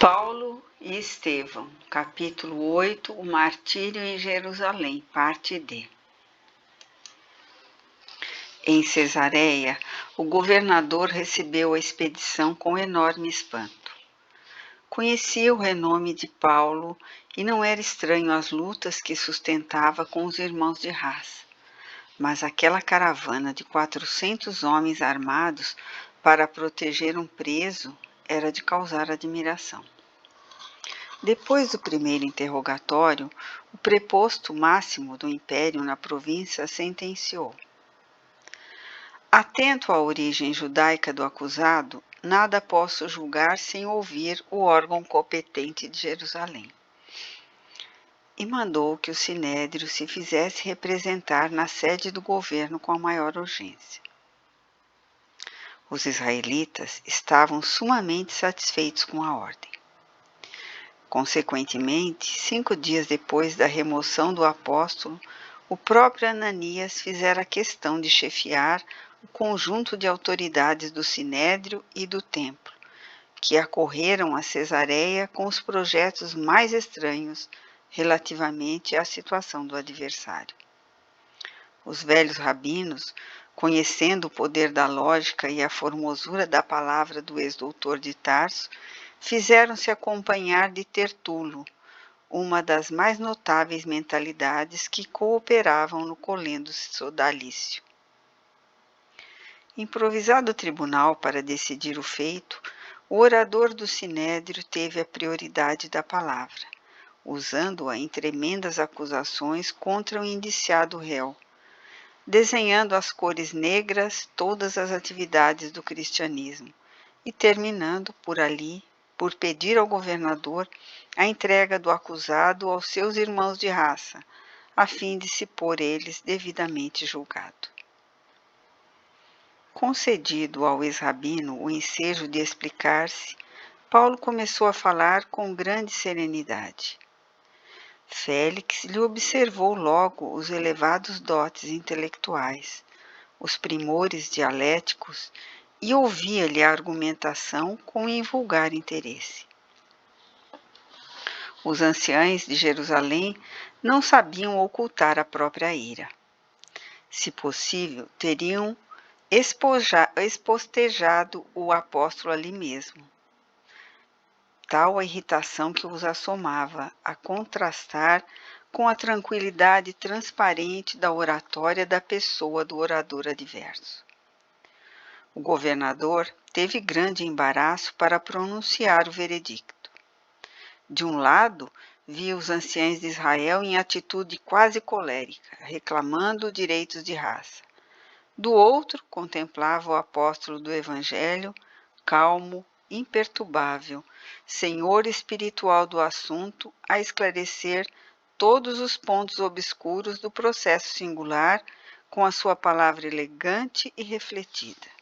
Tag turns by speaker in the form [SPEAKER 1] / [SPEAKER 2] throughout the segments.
[SPEAKER 1] Paulo e Estevão, capítulo 8, o martírio em Jerusalém, parte D. Em Cesareia, o governador recebeu a expedição com enorme espanto. Conhecia o renome de Paulo e não era estranho às lutas que sustentava com os irmãos de raça. Mas aquela caravana de 400 homens armados para proteger um preso era de causar admiração. Depois do primeiro interrogatório, o preposto máximo do império na província sentenciou: atento à origem judaica do acusado, nada posso julgar sem ouvir o órgão competente de Jerusalém. E mandou que o sinédrio se fizesse representar na sede do governo com a maior urgência. Os israelitas estavam sumamente satisfeitos com a ordem. Consequentemente, 5 dias depois da remoção do apóstolo, o próprio Ananias fizera questão de chefiar o conjunto de autoridades do Sinédrio e do Templo, que acorreram a Cesareia com os projetos mais estranhos relativamente à situação do adversário. Os velhos rabinos, conhecendo o poder da lógica e a formosura da palavra do ex-doutor de Tarso, fizeram-se acompanhar de Tertulo, uma das mais notáveis mentalidades que cooperavam no colendo sodalício. Improvisado o tribunal para decidir o feito, o orador do Sinédrio teve a prioridade da palavra, usando-a em tremendas acusações contra o indiciado réu, desenhando às cores negras todas as atividades do cristianismo e terminando por pedir ao governador a entrega do acusado aos seus irmãos de raça, a fim de se pôr eles devidamente julgado. Concedido ao ex-rabino o ensejo de explicar-se, Paulo começou a falar com grande serenidade. Félix lhe observou logo os elevados dotes intelectuais, os primores dialéticos e ouvia-lhe a argumentação com invulgar interesse. Os anciães de Jerusalém não sabiam ocultar a própria ira. Se possível, teriam espostejado o apóstolo ali mesmo. Tal a irritação que os assomava, a contrastar com a tranquilidade transparente da oratória da pessoa do orador adverso. O governador teve grande embaraço para pronunciar o veredicto. De um lado, via os anciães de Israel em atitude quase colérica, reclamando direitos de raça. Do outro, contemplava o apóstolo do Evangelho, calmo, imperturbável, senhor espiritual do assunto, a esclarecer todos os pontos obscuros do processo singular com a sua palavra elegante e refletida.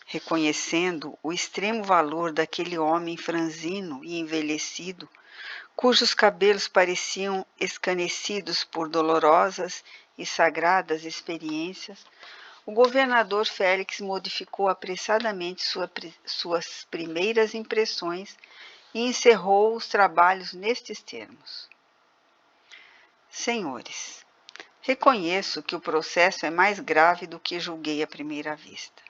[SPEAKER 1] Reconhecendo o extremo valor daquele homem franzino e envelhecido, cujos cabelos pareciam escanecidos por dolorosas e sagradas experiências, o governador Félix modificou apressadamente suas primeiras impressões e encerrou os trabalhos nestes termos: Senhores, reconheço que o processo é mais grave do que julguei à primeira vista.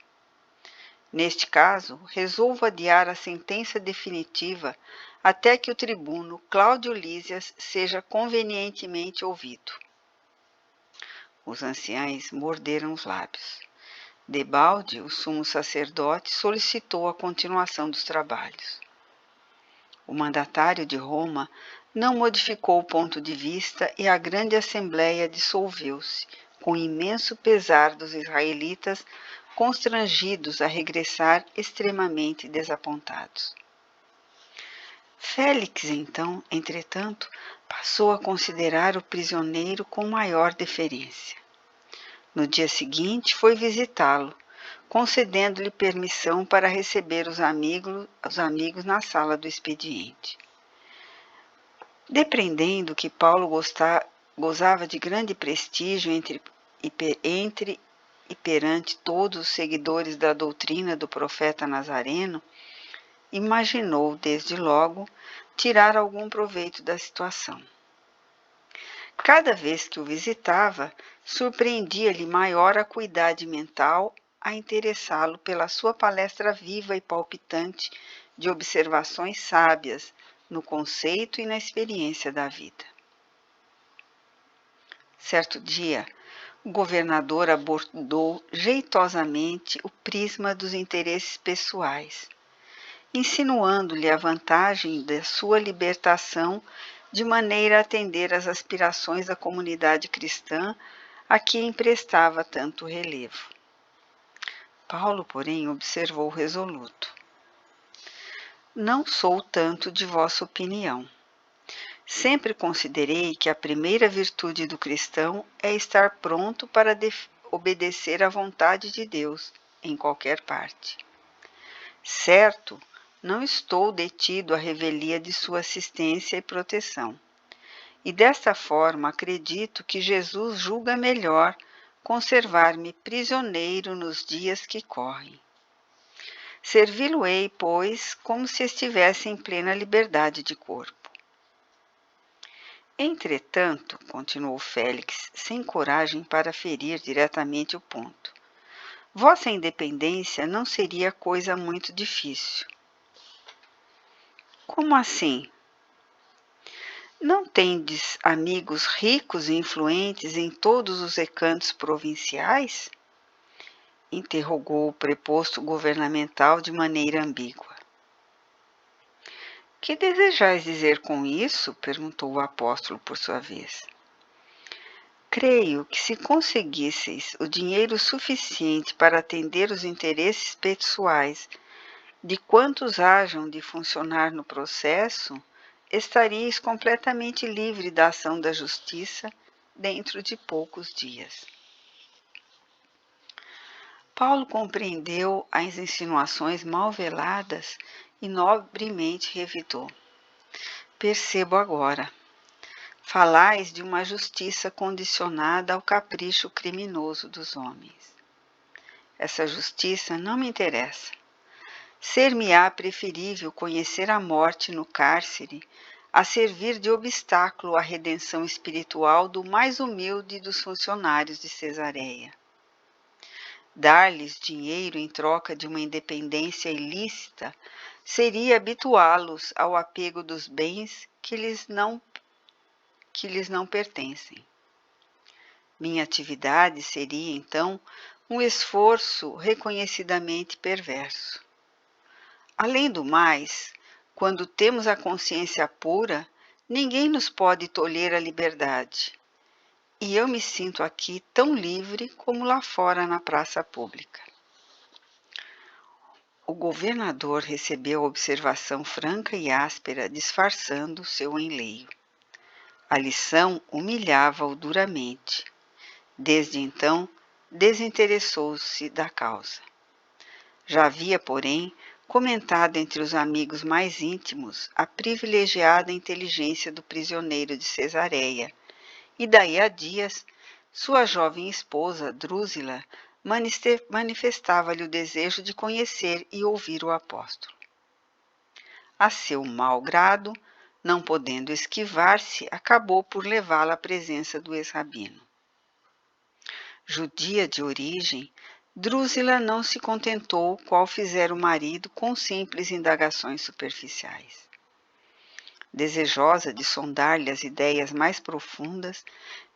[SPEAKER 1] Neste caso, resolvo adiar a sentença definitiva até que o tribuno Cláudio Lísias seja convenientemente ouvido. Os anciães morderam os lábios. Debalde, o sumo sacerdote, solicitou a continuação dos trabalhos. O mandatário de Roma não modificou o ponto de vista e a grande assembleia dissolveu-se, com imenso pesar dos israelitas, constrangidos a regressar extremamente desapontados. Félix, então, entretanto, passou a considerar o prisioneiro com maior deferência. No dia seguinte, foi visitá-lo, concedendo-lhe permissão para receber os amigos na sala do expediente. Depreendendo que Paulo gozava de grande prestígio entre e perante todos os seguidores da doutrina do profeta Nazareno, imaginou, desde logo, tirar algum proveito da situação. Cada vez que o visitava, surpreendia-lhe maior acuidade mental a interessá-lo pela sua palestra viva e palpitante de observações sábias no conceito e na experiência da vida. Certo dia, o governador abordou jeitosamente o prisma dos interesses pessoais, insinuando-lhe a vantagem da sua libertação de maneira a atender às aspirações da comunidade cristã a que emprestava tanto relevo. Paulo, porém, observou resoluto: Não sou tanto de vossa opinião. Sempre considerei que a primeira virtude do cristão é estar pronto para obedecer à vontade de Deus em qualquer parte. Certo, não estou detido à revelia de sua assistência e proteção. E desta forma acredito que Jesus julga melhor conservar-me prisioneiro nos dias que correm. Servi-lo-ei, pois, como se estivesse em plena liberdade de corpo. Entretanto, continuou Félix, sem coragem para ferir diretamente o ponto, vossa independência não seria coisa muito difícil. Como assim? Não tendes amigos ricos e influentes em todos os recantos provinciais? Interrogou o preposto governamental de maneira ambígua. Que desejais dizer com isso? Perguntou o apóstolo por sua vez. Creio que se conseguisseis o dinheiro suficiente para atender os interesses pessoais de quantos hajam de funcionar no processo, estaríeis completamente livre da ação da justiça dentro de poucos dias. Paulo compreendeu as insinuações mal veladas e nobremente revidou. Percebo agora. Falais de uma justiça condicionada ao capricho criminoso dos homens. Essa justiça não me interessa. Ser-me-á preferível conhecer a morte no cárcere a servir de obstáculo à redenção espiritual do mais humilde dos funcionários de Cesareia. Dar-lhes dinheiro em troca de uma independência ilícita seria habituá-los ao apego dos bens que lhes não pertencem. Minha atividade seria, então, um esforço reconhecidamente perverso. Além do mais, quando temos a consciência pura, ninguém nos pode tolher a liberdade. E eu me sinto aqui tão livre como lá fora na praça pública. O governador recebeu a observação franca e áspera, disfarçando seu enleio. A lição humilhava-o duramente. Desde então, desinteressou-se da causa. Já havia, porém, comentado entre os amigos mais íntimos a privilegiada inteligência do prisioneiro de Cesareia, e daí a dias, sua jovem esposa, Drúzila, manifestava-lhe o desejo de conhecer e ouvir o apóstolo. A seu mau grado, não podendo esquivar-se, acabou por levá-la à presença do ex-rabino. Judia de origem, Drúzila não se contentou, qual fizera o marido, com simples indagações superficiais. Desejosa de sondar-lhe as ideias mais profundas,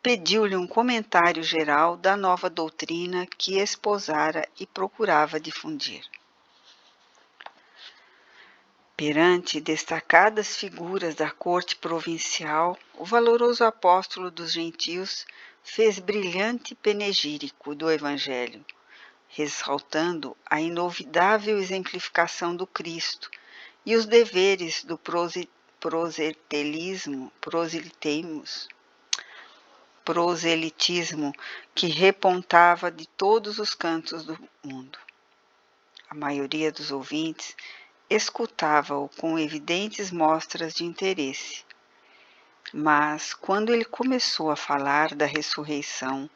[SPEAKER 1] pediu-lhe um comentário geral da nova doutrina que esposara e procurava difundir. Perante destacadas figuras da corte provincial, o valoroso apóstolo dos gentios fez brilhante panegírico do Evangelho, ressaltando a inovidável exemplificação do Cristo e os deveres do proselitismo que repontava de todos os cantos do mundo. A maioria dos ouvintes escutava-o com evidentes mostras de interesse. Mas, quando ele começou a falar da ressurreição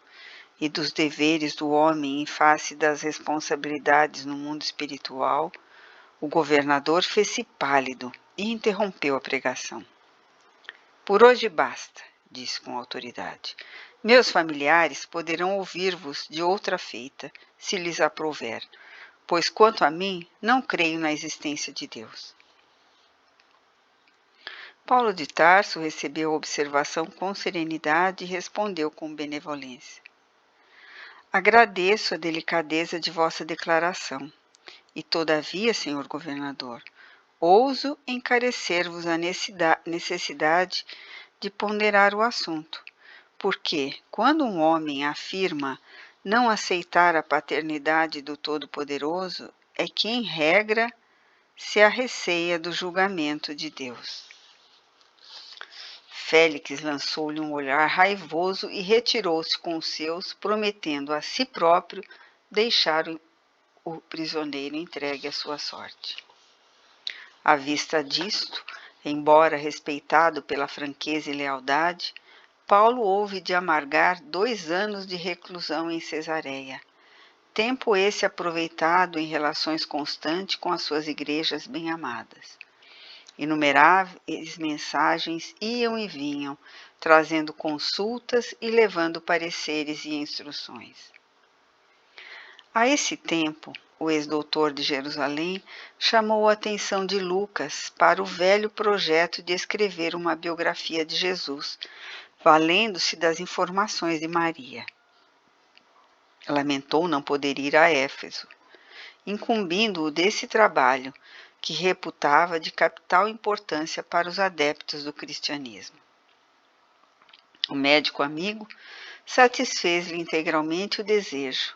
[SPEAKER 1] e dos deveres do homem em face das responsabilidades no mundo espiritual, O governador fez-se pálido e interrompeu a pregação. Por hoje basta, disse com autoridade. Meus familiares poderão ouvir-vos de outra feita, se lhes aprouver, pois quanto a mim, não creio na existência de Deus. Paulo de Tarso recebeu a observação com serenidade e respondeu com benevolência. Agradeço a delicadeza de vossa declaração, e todavia, senhor governador, ouso encarecer-vos a necessidade de ponderar o assunto, porque, quando um homem afirma não aceitar a paternidade do Todo-Poderoso, é que, em regra, se arreceia do julgamento de Deus. Félix lançou-lhe um olhar raivoso e retirou-se com os seus, prometendo a si próprio deixar o prisioneiro entregue à sua sorte. À vista disto, embora respeitado pela franqueza e lealdade, Paulo houve de amargar 2 anos de reclusão em Cesareia, tempo esse aproveitado em relações constantes com as suas igrejas bem-amadas. Inumeráveis mensagens iam e vinham, trazendo consultas e levando pareceres e instruções. A esse tempo, o ex-doutor de Jerusalém chamou a atenção de Lucas para o velho projeto de escrever uma biografia de Jesus, valendo-se das informações de Maria. Lamentou não poder ir a Éfeso, incumbindo-o desse trabalho, que reputava de capital importância para os adeptos do cristianismo. O médico amigo satisfez-lhe integralmente o desejo,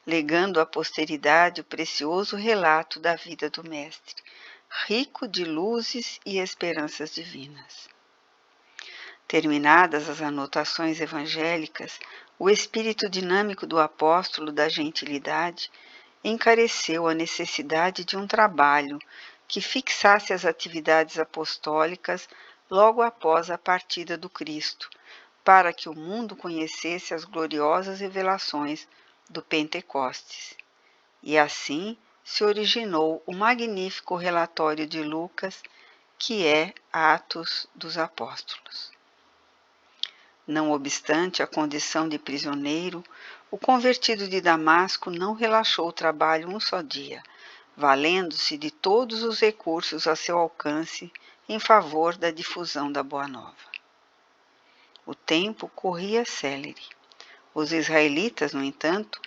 [SPEAKER 1] legando à posteridade o precioso relato da vida do Mestre, rico de luzes e esperanças divinas. Terminadas as anotações evangélicas, o espírito dinâmico do apóstolo da gentilidade encareceu a necessidade de um trabalho que fixasse as atividades apostólicas logo após a partida do Cristo, para que o mundo conhecesse as gloriosas revelações do Pentecostes. E assim se originou o magnífico relatório de Lucas, que é Atos dos Apóstolos. Não obstante a condição de prisioneiro, o convertido de Damasco não relaxou o trabalho um só dia, valendo-se de todos os recursos a seu alcance em favor da difusão da Boa Nova. O tempo corria célere. Os israelitas, no entanto,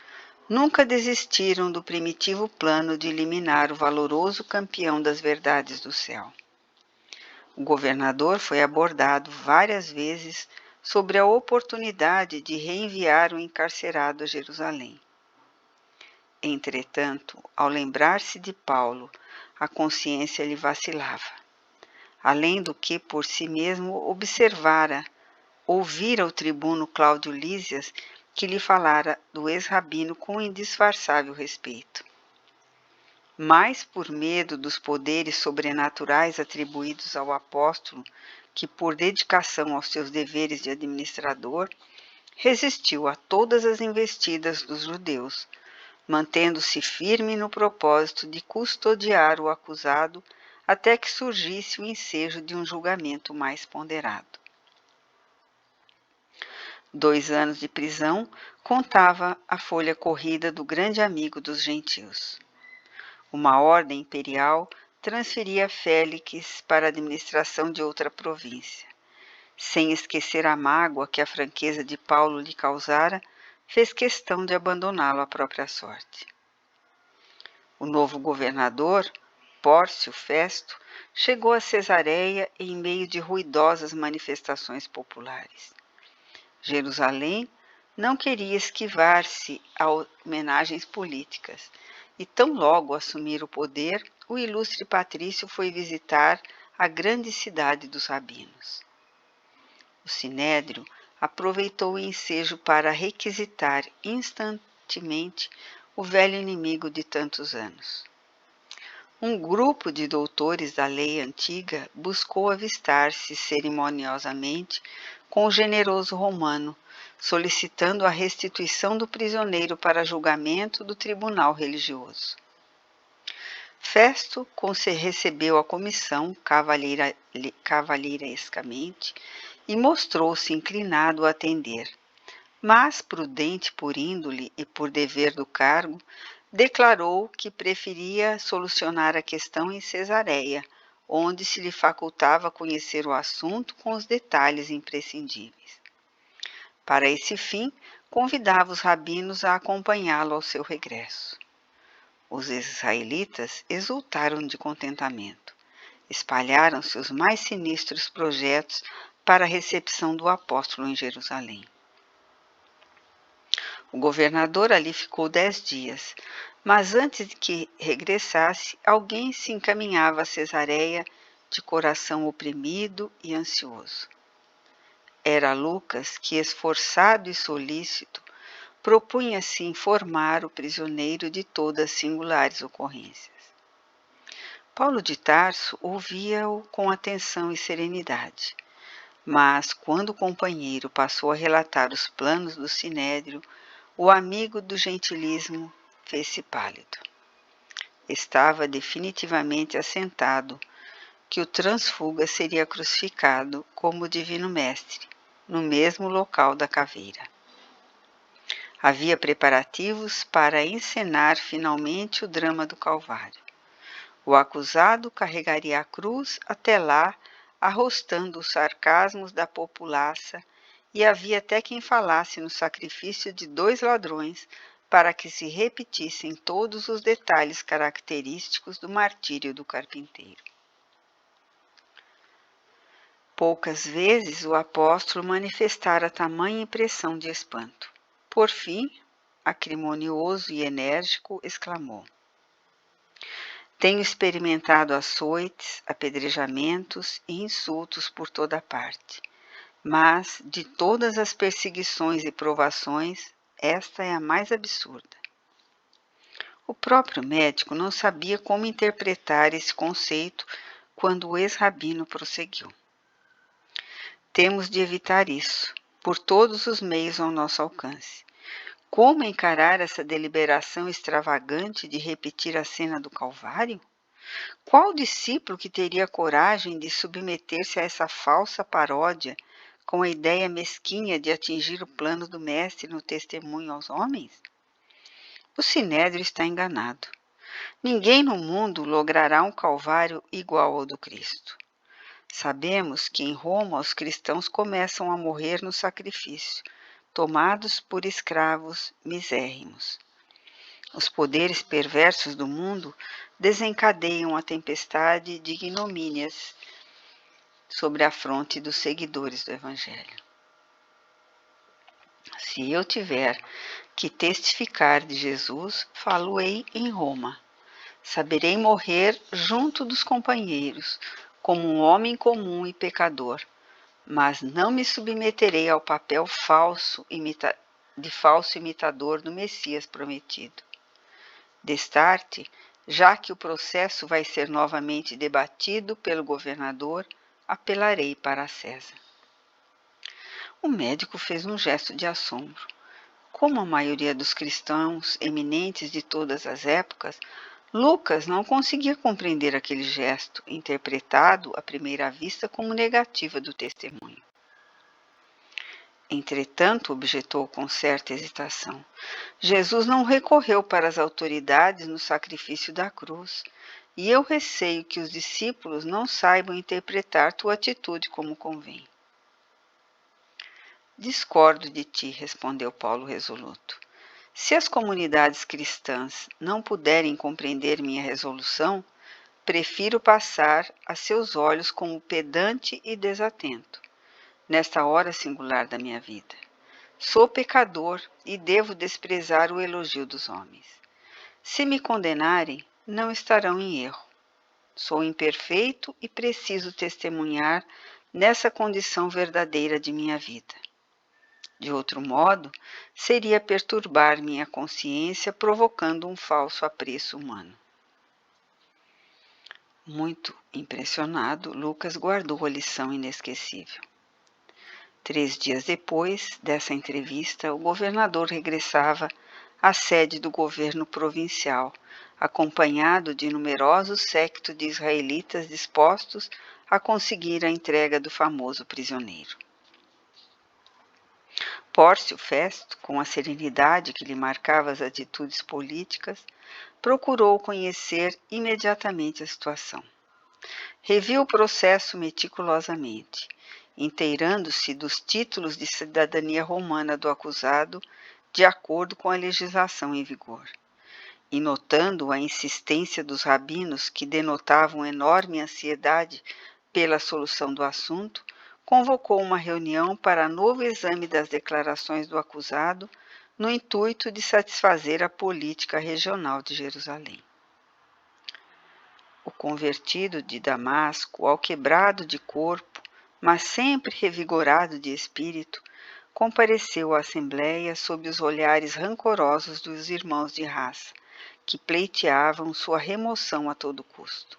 [SPEAKER 1] nunca desistiram do primitivo plano de eliminar o valoroso campeão das verdades do céu. O governador foi abordado várias vezes sobre a oportunidade de reenviar o encarcerado a Jerusalém. Entretanto, ao lembrar-se de Paulo, a consciência lhe vacilava. Além do que por si mesmo ouvira o tribuno Cláudio Lísias, que lhe falara do ex-rabino com indisfarçável respeito. Mais por medo dos poderes sobrenaturais atribuídos ao apóstolo, que por dedicação aos seus deveres de administrador, resistiu a todas as investidas dos judeus, mantendo-se firme no propósito de custodiar o acusado até que surgisse o ensejo de um julgamento mais ponderado. 2 anos de prisão contava a folha corrida do grande amigo dos gentios. Uma ordem imperial transferia Félix para a administração de outra província. Sem esquecer a mágoa que a franqueza de Paulo lhe causara, fez questão de abandoná-lo à própria sorte. O novo governador, Pórcio Festo, chegou a Cesareia em meio de ruidosas manifestações populares. Jerusalém não queria esquivar-se a homenagens políticas, e tão logo assumir o poder, o ilustre patrício foi visitar a grande cidade dos rabinos. O sinédrio aproveitou o ensejo para requisitar instantemente o velho inimigo de tantos anos. Um grupo de doutores da lei antiga buscou avistar-se cerimoniosamente com o generoso romano, solicitando a restituição do prisioneiro para julgamento do tribunal religioso. Festo recebeu a comissão cavalheirescamente e mostrou-se inclinado a atender, mas, prudente por índole e por dever do cargo, declarou que preferia solucionar a questão em Cesareia, onde se lhe facultava conhecer o assunto com os detalhes imprescindíveis. Para esse fim, convidava os rabinos a acompanhá-lo ao seu regresso. Os israelitas exultaram de contentamento. Espalharam-se os mais sinistros projetos para a recepção do apóstolo em Jerusalém. O governador ali ficou 10 dias, mas antes de que regressasse, alguém se encaminhava a Cesareia de coração oprimido e ansioso. Era Lucas que, esforçado e solícito, propunha-se informar o prisioneiro de todas as singulares ocorrências. Paulo de Tarso ouvia-o com atenção e serenidade, mas quando o companheiro passou a relatar os planos do sinédrio, o amigo do gentilismo fez-se pálido. Estava definitivamente assentado que o transfuga seria crucificado como o divino mestre, no mesmo local da caveira. Havia preparativos para encenar finalmente o drama do Calvário. O acusado carregaria a cruz até lá, arrostando os sarcasmos da populaça, e havia até quem falasse no sacrifício de 2 ladrões para que se repetissem todos os detalhes característicos do martírio do carpinteiro. Poucas vezes o apóstolo manifestara tamanha impressão de espanto. Por fim, acrimonioso e enérgico, exclamou: Tenho experimentado açoites, apedrejamentos e insultos por toda parte, mas de todas as perseguições e provações, esta é a mais absurda. O próprio médico não sabia como interpretar esse conceito quando o ex-rabino prosseguiu. Temos de evitar isso, por todos os meios ao nosso alcance. Como encarar essa deliberação extravagante de repetir a cena do Calvário? Qual discípulo que teria coragem de submeter-se a essa falsa paródia com a ideia mesquinha de atingir o plano do Mestre no testemunho aos homens? O Sinédrio está enganado. Ninguém no mundo logrará um Calvário igual ao do Cristo. Sabemos que em Roma os cristãos começam a morrer no sacrifício, tomados por escravos misérrimos. Os poderes perversos do mundo desencadeiam a tempestade de ignomínias sobre a fronte dos seguidores do Evangelho. Se eu tiver que testificar de Jesus, falo-ei em Roma. Saberei morrer junto dos companheiros, como um homem comum e pecador, mas não me submeterei ao papel de falso imitador do Messias prometido. Destarte, já que o processo vai ser novamente debatido pelo governador, apelarei para César. O médico fez um gesto de assombro. Como a maioria dos cristãos eminentes de todas as épocas, Lucas não conseguia compreender aquele gesto, interpretado à primeira vista como negativa do testemunho. Entretanto, objetou com certa hesitação, Jesus não recorreu para as autoridades no sacrifício da cruz, e eu receio que os discípulos não saibam interpretar tua atitude como convém. Discordo de ti, respondeu Paulo resoluto. Se as comunidades cristãs não puderem compreender minha resolução, prefiro passar a seus olhos como pedante e desatento, nesta hora singular da minha vida. Sou pecador e devo desprezar o elogio dos homens. Se me condenarem, não estarão em erro. Sou imperfeito e preciso testemunhar nessa condição verdadeira de minha vida. De outro modo, seria perturbar minha consciência provocando um falso apreço humano. Muito impressionado, Lucas guardou a lição inesquecível. 3 dias depois dessa entrevista, o governador regressava à sede do governo provincial, acompanhado de numerosos séquitos de israelitas dispostos a conseguir a entrega do famoso prisioneiro. Pórcio Festo, com a serenidade que lhe marcava as atitudes políticas, procurou conhecer imediatamente a situação. Reviu o processo meticulosamente, inteirando-se dos títulos de cidadania romana do acusado, de acordo com a legislação em vigor. E notando a insistência dos rabinos, que denotavam enorme ansiedade pela solução do assunto, convocou uma reunião para novo exame das declarações do acusado, no intuito de satisfazer a política regional de Jerusalém. O convertido de Damasco, alquebrado de corpo, mas sempre revigorado de espírito, compareceu à Assembleia sob os olhares rancorosos dos irmãos de raça, que pleiteavam sua remoção a todo custo.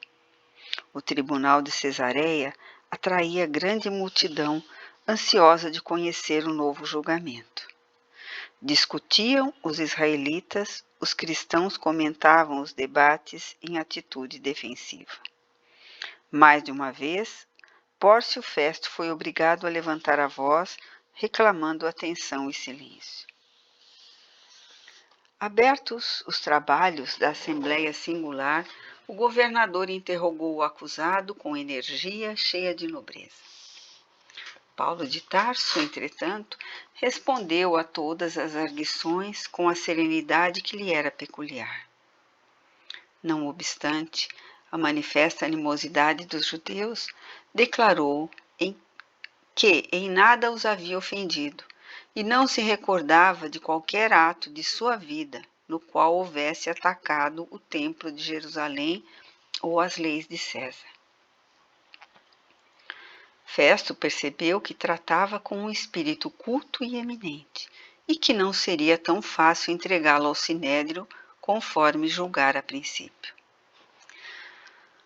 [SPEAKER 1] O tribunal de Cesareia atraía grande multidão ansiosa de conhecer o novo julgamento. Discutiam os israelitas, os cristãos comentavam os debates em atitude defensiva. Mais de uma vez, Pórcio Festo foi obrigado a levantar a voz, reclamando atenção e silêncio. Abertos os trabalhos da Assembleia Singular, o governador interrogou o acusado com energia cheia de nobreza. Paulo de Tarso, entretanto, respondeu a todas as arguições com a serenidade que lhe era peculiar. Não obstante a manifesta animosidade dos judeus, declarou que em nada os havia ofendido e não se recordava de qualquer ato de sua vida no qual houvesse atacado o templo de Jerusalém ou as leis de César. Festo percebeu que tratava com um espírito culto e eminente, e que não seria tão fácil entregá-lo ao sinédrio, conforme julgara a princípio.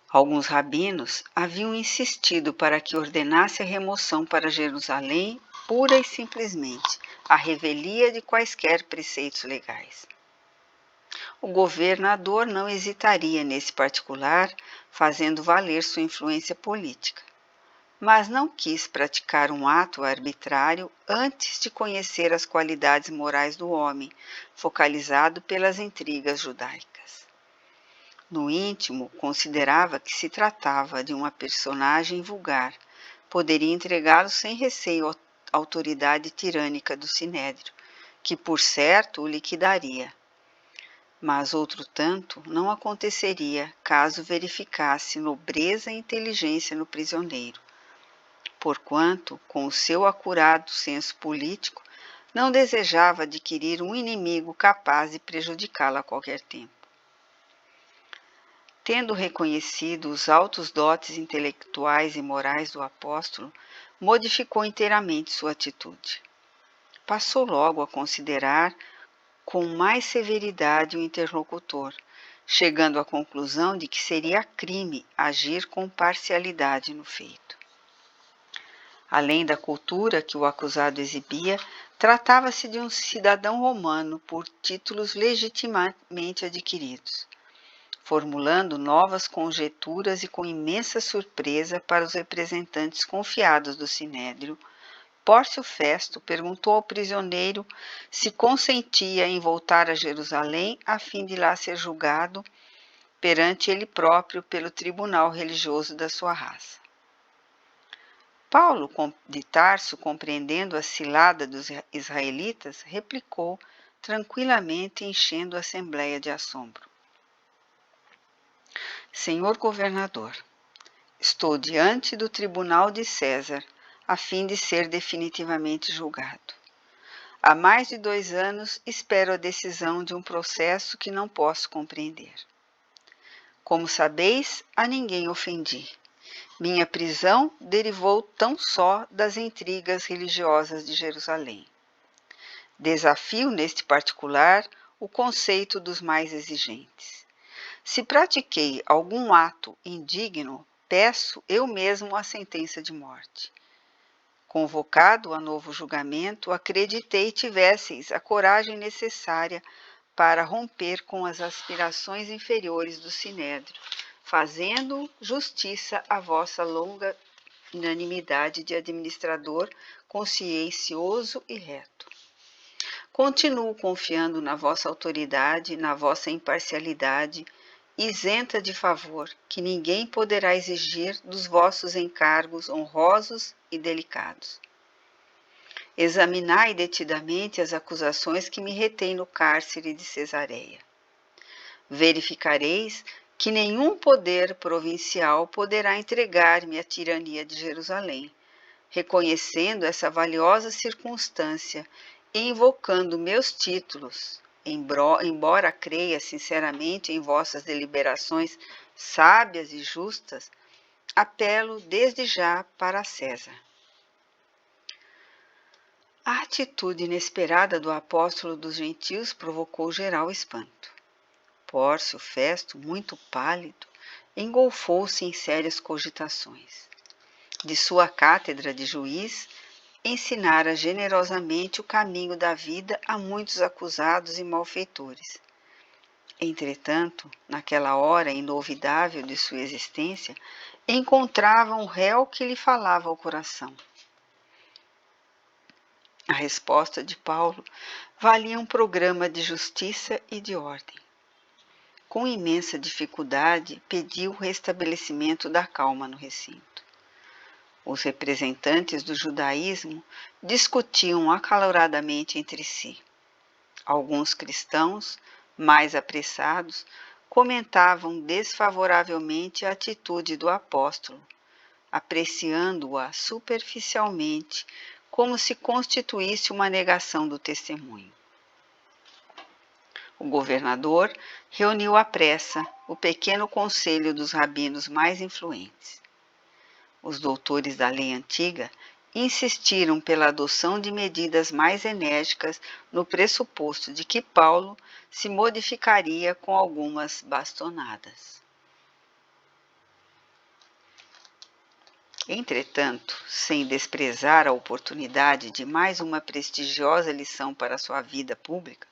[SPEAKER 1] Alguns rabinos haviam insistido para que ordenasse a remoção para Jerusalém, pura e simplesmente, à revelia de quaisquer preceitos legais. O governador não hesitaria nesse particular, fazendo valer sua influência política, mas não quis praticar um ato arbitrário antes de conhecer as qualidades morais do homem, focalizado pelas intrigas judaicas. No íntimo, considerava que se tratava de uma personagem vulgar, poderia entregá-lo sem receio à autoridade tirânica do sinédrio, que por certo o liquidaria. Mas outro tanto não aconteceria caso verificasse nobreza e inteligência no prisioneiro, porquanto, com o seu acurado senso político, não desejava adquirir um inimigo capaz de prejudicá-lo a qualquer tempo. Tendo reconhecido os altos dotes intelectuais e morais do apóstolo, modificou inteiramente sua atitude. Passou logo a considerar com mais severidade o interlocutor, chegando à conclusão de que seria crime agir com parcialidade no feito. Além da cultura que o acusado exibia, tratava-se de um cidadão romano por títulos legitimamente adquiridos. Formulando novas conjecturas e com imensa surpresa para os representantes confiados do sinédrio, Pórcio Festo perguntou ao prisioneiro se consentia em voltar a Jerusalém a fim de lá ser julgado perante ele próprio pelo tribunal religioso da sua raça. Paulo de Tarso, compreendendo a cilada dos israelitas, replicou tranquilamente, enchendo a assembleia de assombro. Senhor governador, estou diante do tribunal de César, a fim de ser definitivamente julgado. Há mais de 2 anos espero a decisão de um processo que não posso compreender. Como sabeis, a ninguém ofendi. Minha prisão derivou tão só das intrigas religiosas de Jerusalém. Desafio neste particular o conceito dos mais exigentes. Se pratiquei algum ato indigno, peço eu mesmo a sentença de morte. Convocado a novo julgamento, acreditei tivesseis a coragem necessária para romper com as aspirações inferiores do Sinédrio, fazendo justiça à vossa longa unanimidade de administrador consciencioso e reto. Continuo confiando na vossa autoridade, na vossa imparcialidade, isenta de favor, que ninguém poderá exigir dos vossos encargos honrosos e delicados. Examinai detidamente as acusações que me retêm no cárcere de Cesareia. Verificareis que nenhum poder provincial poderá entregar-me à tirania de Jerusalém, reconhecendo essa valiosa circunstância e invocando meus títulos, embora creia sinceramente em vossas deliberações sábias e justas, apelo desde já para César. A atitude inesperada do apóstolo dos gentios provocou geral espanto. Pórcio Festo, muito pálido, engolfou-se em sérias cogitações. De sua cátedra de juiz, ensinara generosamente o caminho da vida a muitos acusados e malfeitores. Entretanto, naquela hora inovidável de sua existência, encontrava um réu que lhe falava ao coração. A resposta de Paulo valia um programa de justiça e de ordem. Com imensa dificuldade, pediu o restabelecimento da calma no recinto. Os representantes do judaísmo discutiam acaloradamente entre si. Alguns cristãos, mais apressados, comentavam desfavoravelmente a atitude do apóstolo, apreciando-a superficialmente, como se constituísse uma negação do testemunho. O governador reuniu à pressa o pequeno conselho dos rabinos mais influentes. Os doutores da lei antiga insistiram pela adoção de medidas mais enérgicas no pressuposto de que Paulo se modificaria com algumas bastonadas. Entretanto, sem desprezar a oportunidade de mais uma prestigiosa lição para sua vida pública,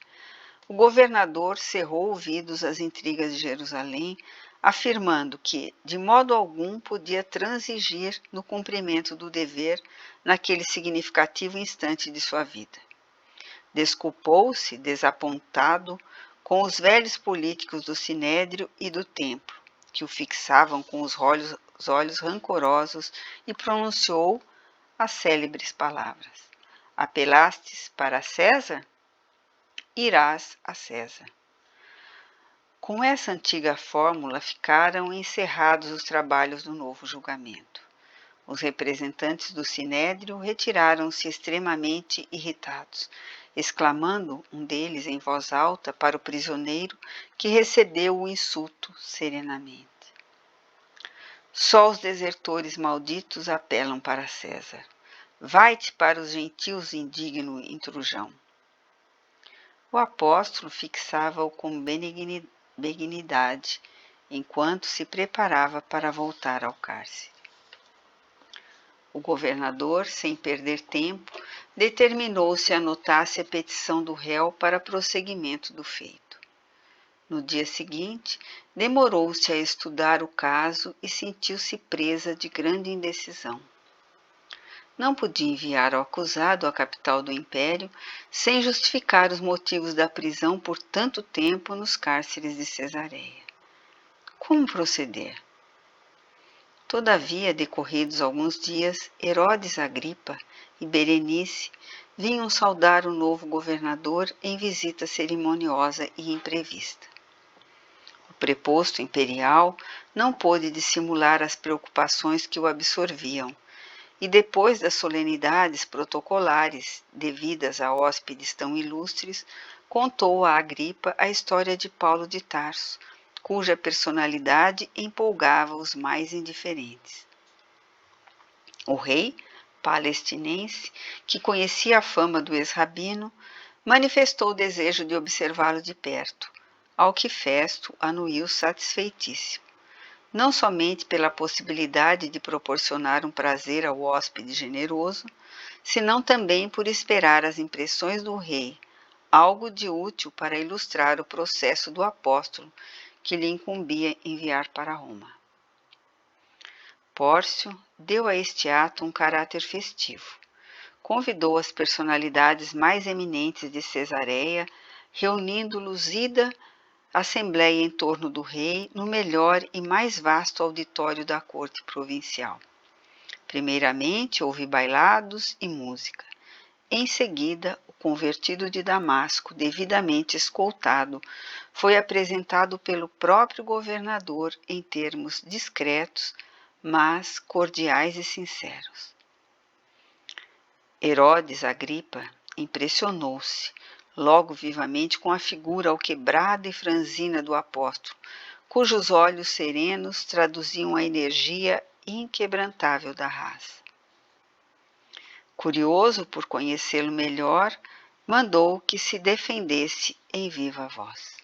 [SPEAKER 1] o governador cerrou ouvidos às intrigas de Jerusalém, afirmando que, de modo algum, podia transigir no cumprimento do dever naquele significativo instante de sua vida. Desculpou-se, desapontado, com os velhos políticos do Sinédrio e do Templo, que o fixavam com os olhos rancorosos, e pronunciou as célebres palavras: apelastes para César? Irás a César. Com essa antiga fórmula ficaram encerrados os trabalhos do novo julgamento. Os representantes do Sinédrio retiraram-se extremamente irritados, exclamando um deles em voz alta para o prisioneiro, que recebeu o insulto serenamente: só os desertores malditos apelam para César. Vai-te para os gentios, indigno intrujão. O apóstolo fixava-o com benignidade, enquanto se preparava para voltar ao cárcere. O governador, sem perder tempo, determinou-se a anotar-se a petição do réu para prosseguimento do feito. No dia seguinte, demorou-se a estudar o caso e sentiu-se presa de grande indecisão. Não podia enviar o acusado à capital do império sem justificar os motivos da prisão por tanto tempo nos cárceres de Cesareia. Como proceder? Todavia, decorridos alguns dias, Herodes Agripa e Berenice vinham saudar o novo governador em visita cerimoniosa e imprevista. O preposto imperial não pôde dissimular as preocupações que o absorviam, e depois das solenidades protocolares devidas a hóspedes tão ilustres, contou a Agripa a história de Paulo de Tarso, cuja personalidade empolgava os mais indiferentes. O rei palestinense, que conhecia a fama do ex-rabino, manifestou o desejo de observá-lo de perto, ao que Festo anuiu satisfeitíssimo, não somente pela possibilidade de proporcionar um prazer ao hóspede generoso, senão também por esperar as impressões do rei, algo de útil para ilustrar o processo do apóstolo que lhe incumbia enviar para Roma. Pórcio deu a este ato um caráter festivo. Convidou as personalidades mais eminentes de Cesareia, reunindo luzida assembleia em torno do rei no melhor e mais vasto auditório da corte provincial. Primeiramente houve bailados e música. Em seguida, o convertido de Damasco, devidamente escoltado, foi apresentado pelo próprio governador em termos discretos, mas cordiais e sinceros. Herodes Agripa impressionou-se logo vivamente com a figura alquebrada e franzina do apóstolo, cujos olhos serenos traduziam a energia inquebrantável da raça. Curioso por conhecê-lo melhor, mandou que se defendesse em viva voz.